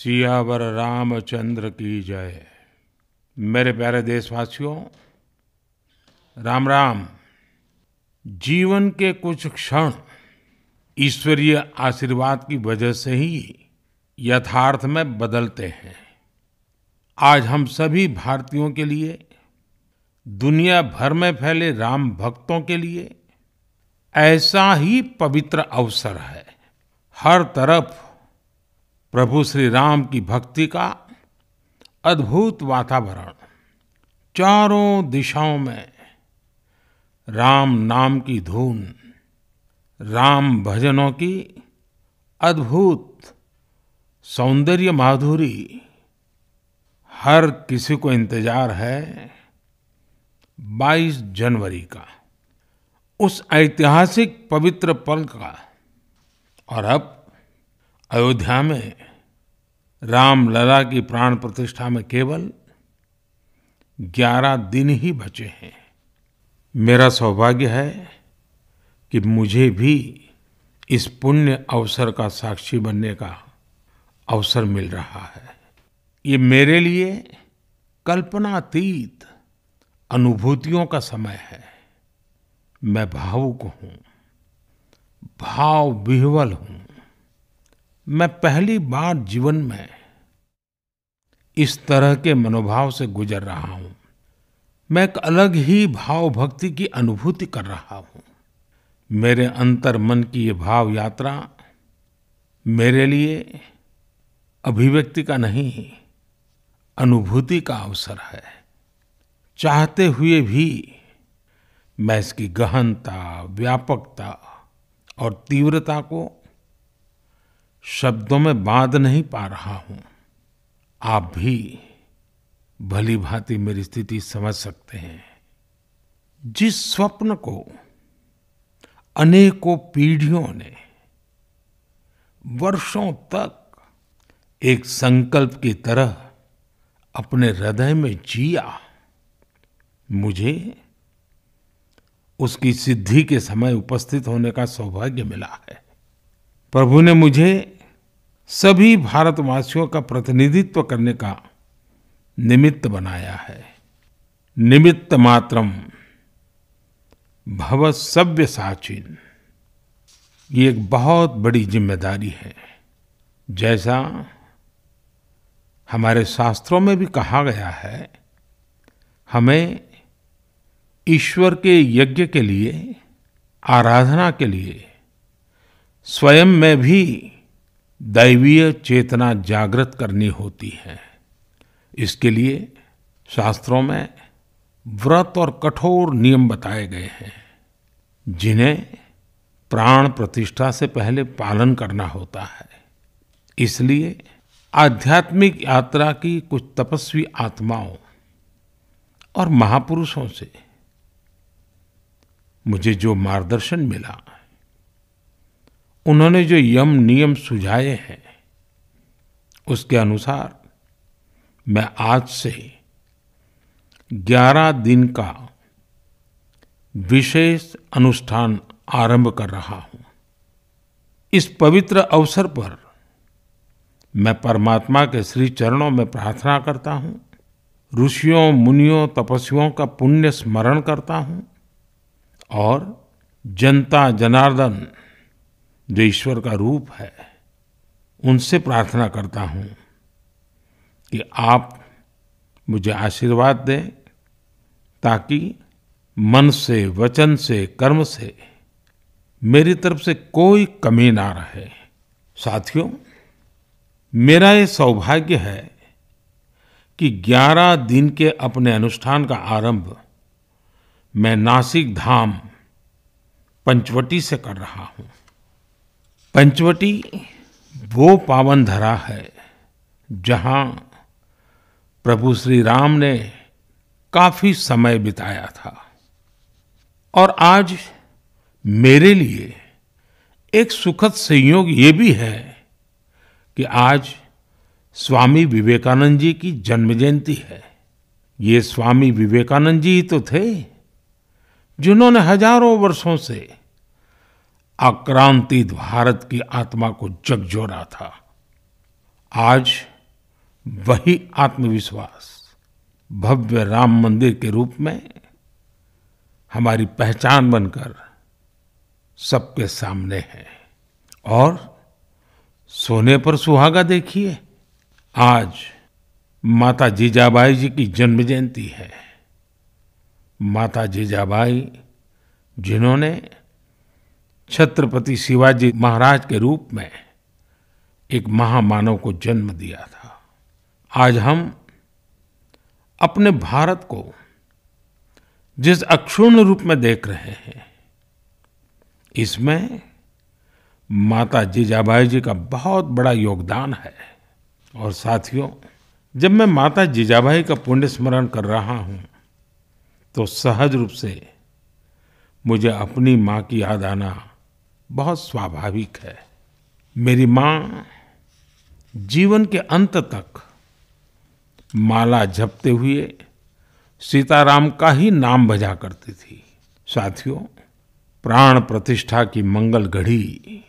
सियावर रामचंद्र की जय। मेरे प्यारे देशवासियों, राम राम। जीवन के कुछ क्षण ईश्वरीय आशीर्वाद की वजह से ही यथार्थ में बदलते हैं। आज हम सभी भारतीयों के लिए, दुनिया भर में फैले राम भक्तों के लिए ऐसा ही पवित्र अवसर है। हर तरफ प्रभु श्री राम की भक्ति का अद्भुत वातावरण, चारों दिशाओं में राम नाम की धुन, राम भजनों की अद्भुत सौंदर्य माधुरी। हर किसी को इंतजार है 22 जनवरी का, उस ऐतिहासिक पवित्र पल का। और अब अयोध्या में रामलला की प्राण प्रतिष्ठा में केवल 11 दिन ही बचे हैं। मेरा सौभाग्य है कि मुझे भी इस पुण्य अवसर का साक्षी बनने का अवसर मिल रहा है। ये मेरे लिए कल्पनातीत अनुभूतियों का समय है। मैं भावुक हूँ, भाव विह्वल हूँ। मैं पहली बार जीवन में इस तरह के मनोभाव से गुजर रहा हूँ। मैं एक अलग ही भाव भक्ति की अनुभूति कर रहा हूँ। मेरे अंतर मन की ये भाव यात्रा मेरे लिए अभिव्यक्ति का नहीं, अनुभूति का अवसर है। चाहते हुए भी मैं इसकी गहनता, व्यापकता और तीव्रता को शब्दों में बांध नहीं पा रहा हूं। आप भी भली भांति मेरी स्थिति समझ सकते हैं। जिस स्वप्न को अनेकों पीढ़ियों ने वर्षों तक एक संकल्प की तरह अपने हृदय में जिया, मुझे उसकी सिद्धि के समय उपस्थित होने का सौभाग्य मिला है। प्रभु ने मुझे सभी भारतवासियों का प्रतिनिधित्व करने का निमित्त बनाया है। निमित्त मात्रम भव सव्यसाचिन। ये एक बहुत बड़ी जिम्मेदारी है। जैसा हमारे शास्त्रों में भी कहा गया है, हमें ईश्वर के यज्ञ के लिए, आराधना के लिए स्वयं में भी दैवीय चेतना जागृत करनी होती है। इसके लिए शास्त्रों में व्रत और कठोर नियम बताए गए हैं, जिन्हें प्राण प्रतिष्ठा से पहले पालन करना होता है। इसलिए आध्यात्मिक यात्रा की कुछ तपस्वी आत्माओं और महापुरुषों से मुझे जो मार्गदर्शन मिला, उन्होंने जो यम नियम सुझाए हैं, उसके अनुसार मैं आज से 11 दिन का विशेष अनुष्ठान आरंभ कर रहा हूं। इस पवित्र अवसर पर मैं परमात्मा के श्री चरणों में प्रार्थना करता हूं, ऋषियों, मुनियों, तपस्वियों का पुण्य स्मरण करता हूं और जनता जनार्दन, जो ईश्वर का रूप है, उनसे प्रार्थना करता हूं कि आप मुझे आशीर्वाद दें, ताकि मन से, वचन से, कर्म से मेरी तरफ से कोई कमी ना रहे। साथियों, मेरा ये सौभाग्य है कि 11 दिन के अपने अनुष्ठान का आरंभ मैं नासिक धाम पंचवटी से कर रहा हूं। पंचवटी वो पावन धरा है जहां प्रभु श्री राम ने काफी समय बिताया था। और आज मेरे लिए एक सुखद संयोग ये भी है कि आज स्वामी विवेकानंद जी की जन्म जयंती है। ये स्वामी विवेकानंद जी तो थे जिन्होंने हजारों वर्षों से आक्रांतित भारत की आत्मा को झकझोरा था। आज वही आत्मविश्वास भव्य राम मंदिर के रूप में हमारी पहचान बनकर सबके सामने है। और सोने पर सुहागा देखिए, आज माता जीजाबाई जी की जन्म जयंती है। माता जीजाबाई जिन्होंने छत्रपति शिवाजी महाराज के रूप में एक महामानव को जन्म दिया था। आज हम अपने भारत को जिस अक्षुण्ण रूप में देख रहे हैं, इसमें माता जीजाबाई जी का बहुत बड़ा योगदान है। और साथियों, जब मैं माता जीजाबाई का पुण्य स्मरण कर रहा हूँ तो सहज रूप से मुझे अपनी माँ की याद आना बहुत स्वाभाविक है। मेरी माँ जीवन के अंत तक माला जपते हुए सीताराम का ही नाम भजा करती थी। साथियों, प्राण प्रतिष्ठा की मंगल घड़ी,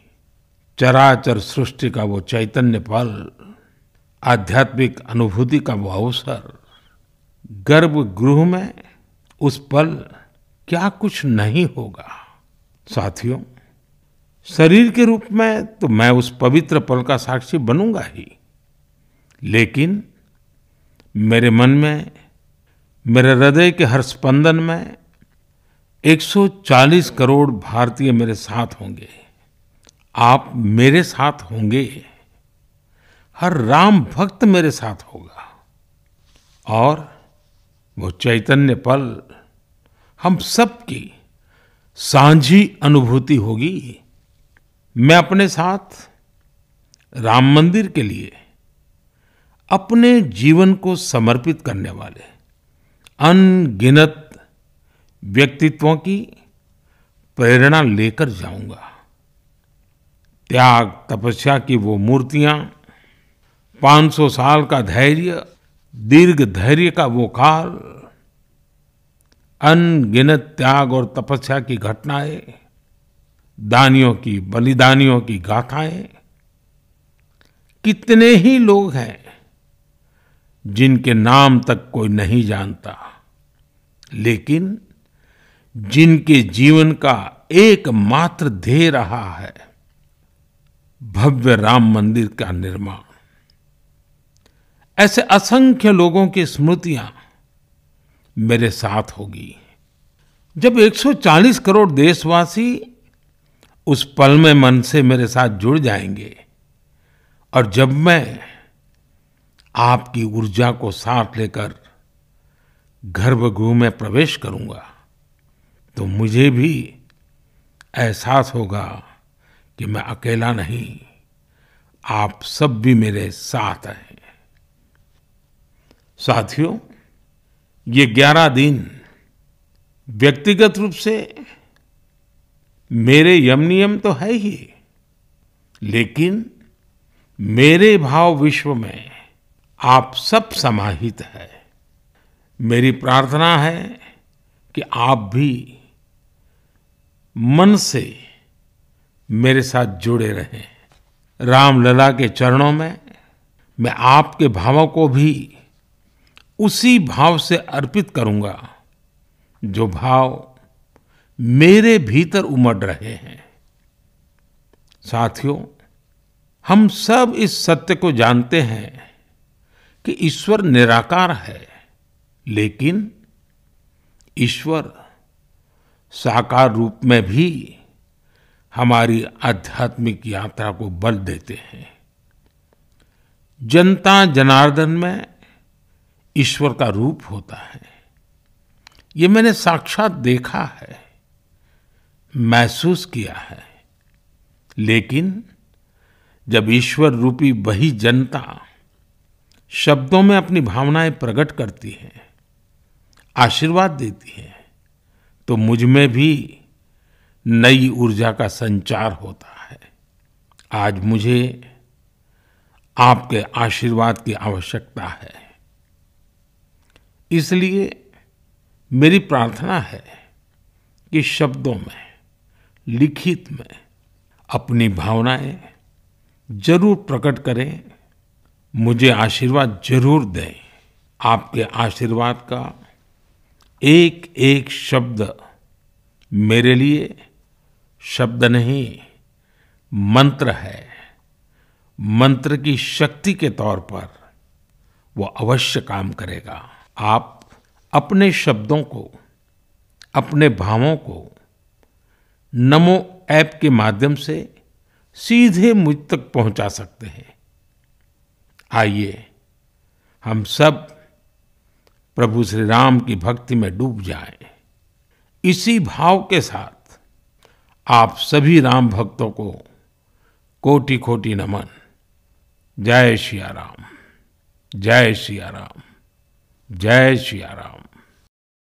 चराचर सृष्टि का वो चैतन्य पल, आध्यात्मिक अनुभूति का वो अवसर, गर्भगृह में उस पल क्या कुछ नहीं होगा। साथियों, शरीर के रूप में तो मैं उस पवित्र पल का साक्षी बनूंगा ही, लेकिन मेरे मन में, मेरे हृदय के हर स्पंदन में 140 करोड़ भारतीय मेरे साथ होंगे। आप मेरे साथ होंगे, हर राम भक्त मेरे साथ होगा और वो चैतन्य पल हम सबकी साझी अनुभूति होगी। मैं अपने साथ राम मंदिर के लिए अपने जीवन को समर्पित करने वाले अनगिनत व्यक्तित्वों की प्रेरणा लेकर जाऊंगा। त्याग तपस्या की वो मूर्तियां, 500 साल का धैर्य, दीर्घ धैर्य का वो काल, अनगिनत त्याग और तपस्या की घटनाएं, दानियों की, बलिदानियों की गाथाएं, कितने ही लोग हैं जिनके नाम तक कोई नहीं जानता, लेकिन जिनके जीवन का एकमात्र ध्येय रहा है भव्य राम मंदिर का निर्माण। ऐसे असंख्य लोगों की स्मृतियां मेरे साथ होगी। जब 140 करोड़ देशवासी उस पल में मन से मेरे साथ जुड़ जाएंगे और जब मैं आपकी ऊर्जा को साथ लेकर गर्भगृह में प्रवेश करूंगा तो मुझे भी एहसास होगा कि मैं अकेला नहीं, आप सब भी मेरे साथ हैं। साथियों, ये 11 दिन व्यक्तिगत रूप से मेरे यम नियम तो है ही, लेकिन मेरे भाव विश्व में आप सब समाहित है। मेरी प्रार्थना है कि आप भी मन से मेरे साथ जुड़े रहें। रामलला के चरणों में मैं आपके भावों को भी उसी भाव से अर्पित करूंगा जो भाव मेरे भीतर उमड़ रहे हैं। साथियों, हम सब इस सत्य को जानते हैं कि ईश्वर निराकार है, लेकिन ईश्वर साकार रूप में भी हमारी आध्यात्मिक यात्रा को बल देते हैं। जनता जनार्दन में ईश्वर का रूप होता है, ये मैंने साक्षात देखा है, महसूस किया है। लेकिन जब ईश्वर रूपी वही जनता शब्दों में अपनी भावनाएं प्रकट करती है, आशीर्वाद देती है, तो मुझ में भी नई ऊर्जा का संचार होता है। आज मुझे आपके आशीर्वाद की आवश्यकता है, इसलिए मेरी प्रार्थना है कि शब्दों में, लिखित में अपनी भावनाएं जरूर प्रकट करें, मुझे आशीर्वाद जरूर दें। आपके आशीर्वाद का एक एक शब्द मेरे लिए शब्द नहीं, मंत्र है। मंत्र की शक्ति के तौर पर वो अवश्य काम करेगा। आप अपने शब्दों को, अपने भावों को नमो ऐप के माध्यम से सीधे मुझ तक पहुंचा सकते हैं। आइए हम सब प्रभु श्री राम की भक्ति में डूब जाएं। इसी भाव के साथ आप सभी राम भक्तों को कोटि कोटि नमन। जय सिया राम, जय सिया राम, जय सिया राम।